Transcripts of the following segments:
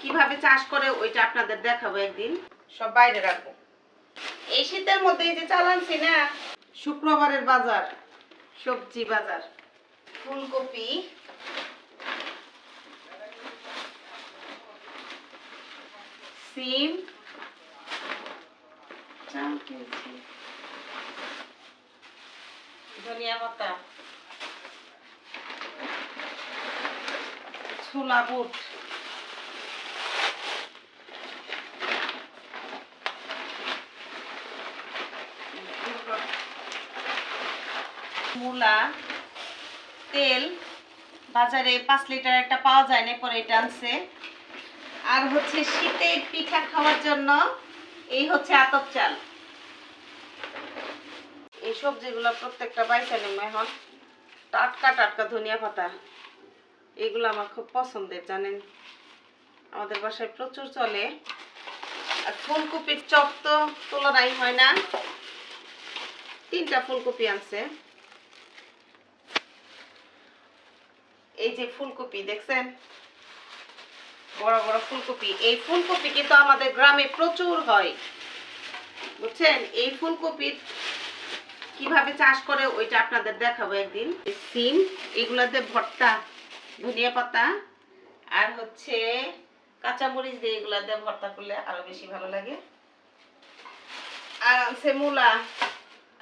কিভাবে চাষ করে ওইটা আপনাদের দেখাবো একদিন। সব বাইরে রাখবো। এই শীতের মধ্যে এই যে চালানছি না, শুক্রবারের বাজার, সবজি বাজার, ফুলকপি, সিম, ধনিয়া পাতা, ছোলা বুট, মূলা, তেল বাজারে 5 লিটার একটা পাওয়া যায় না, পরে এটা আনছে। আর হচ্ছে শীতে পিঠা খাওয়ার জন্য এই হচ্ছে আতপ চাল। এই সবজিগুলো প্রত্যেকটা বাইসা নেব এখন। টাটকা টাটকা ধনিয়া পাতা, এগুলো আমার খুব পছন্দের, জানেন আমাদের বাসায় প্রচুর চলে। আর ফুলকপির চপ তো তুলনাই হয় না। 3টা ফুলকপি আনছে। এই যে ফুলকপি দেখছেন, বড় বড় ফুলকপি। এই ফুলকপি কিন্তু আমাদের গ্রামে প্রচুর হয়, বুঝছেন। এই ফুলকপির কিভাবে চাষ করে ওইটা আপনাদের দেখাবো একদিন। সিম, এগুলাতে ভর্তা, ধনিয়া পাতা আর হচ্ছে কাঁচামরিচ দিয়ে এগুলা দিয়ে ভর্তা করলে আরো বেশি ভালো লাগে। আর আছে মূলা।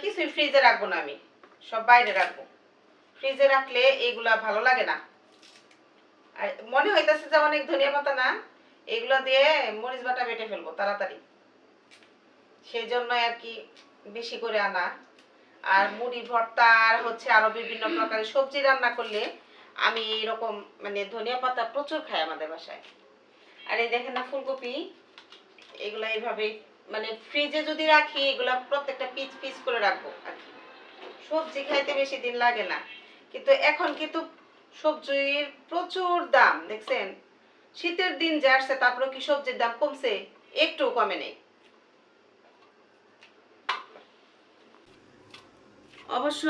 কিছুই ফ্রিজে রাখবো না, আমি সব বাইরে রাখবো। ফ্রিজে রাখলে এগুলা ভালো লাগে না। আর মনে হইতেছে যে অনেক ধনিয়া পাতা না, এগুলো দিয়ে মরিচ বাটা বেটে ফেলবো তাড়াতাড়ি, সেই জন্য আর কি বেশি করে আনা। আর মুড়ি ভর্তা আর হচ্ছে আরো বিভিন্ন প্রকারের সবজি রান্না করলে আমি এরকম মানে ধনিয়া পাতা প্রচুর খাই আমাদের বাসায়। আর এই দেখেন না ফুলকপি, এগুলা এইভাবে মানে ফ্রিজে যদি রাখি এগুলা প্রত্যেকটা পিস পিস করে রাখবো আর কি। সবজি খাইতে বেশি দিন লাগে না, কিন্তু এখন কিন্তু সবজির প্রচুর দাম দেখছেন। শীতের দিন যে আসছে তারপরে কি সবজির দাম কমছে? একটু কমে নেই। অবশ্য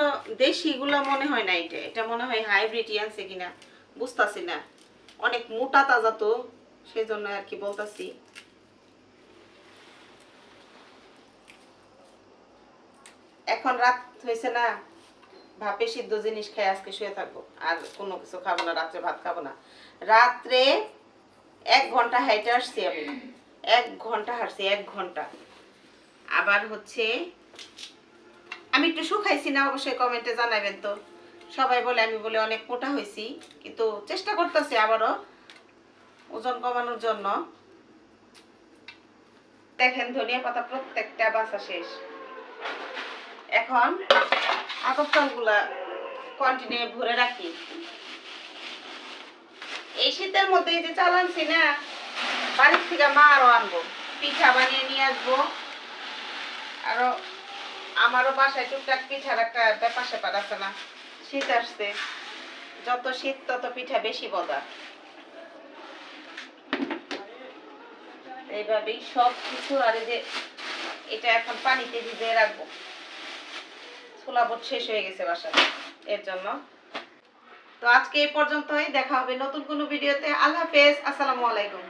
দেশিগুলো মনে হয় না, এটা মনে হয় হাইব্রিড আনছে কিনা বুঝতাছি না। অনেক মোটা তাজা তো, সেই জন্য আর কি বলতাছি। এখন রাত হয়েছে না, ভাপে সিদ্ধ জিনিস খাই আজকে শুয়ে থাকবো, আর কোনো কিছু খাবো না, রাত্রে ভাত খাবো না। রাত্রে 1 ঘন্টা হাইটে আসছি আমি, 1 ঘন্টা হাঁটছি, 1 ঘন্টা। আবার হচ্ছে আমি একটু শুকাইছি না, অবশ্যই কমেন্টে জানাবেন তো। সবাই বলে আমি বলে অনেক মোটা হয়েছি, কিন্তু চেষ্টা করতেছি আবারও ওজন কমানোর জন্য। দেখেন ধনিয়া পাতা প্রত্যেকটা বাসা শেষ। এখন আতপ চালগুলা কন্টিনিউ ভরে রাখি। এই শীতের মধ্যে এই যে চাল আনছি না, বাড়ির থেকে মা আরো আনবো, পিঠা বানিয়ে নিয়ে আসবো। আরো আমারও বাসায় টুকটাক পিঠার একটা ব্যাপার স্যাপার আছে না, শীত আসছে, যত শীত তত পিঠা বেশি মজা। এইভাবেই সব কিছু। আর এই যে এটা এখন পানিতে ভিজিয়ে রাখবো, ছোলা বুট শেষ হয়ে গেছে বাসায়, এর জন্য। তো আজকে এই পর্যন্তই, দেখা হবে নতুন কোনো ভিডিওতে। আল্লাহ হাফেজ, আসসালামু আলাইকুম।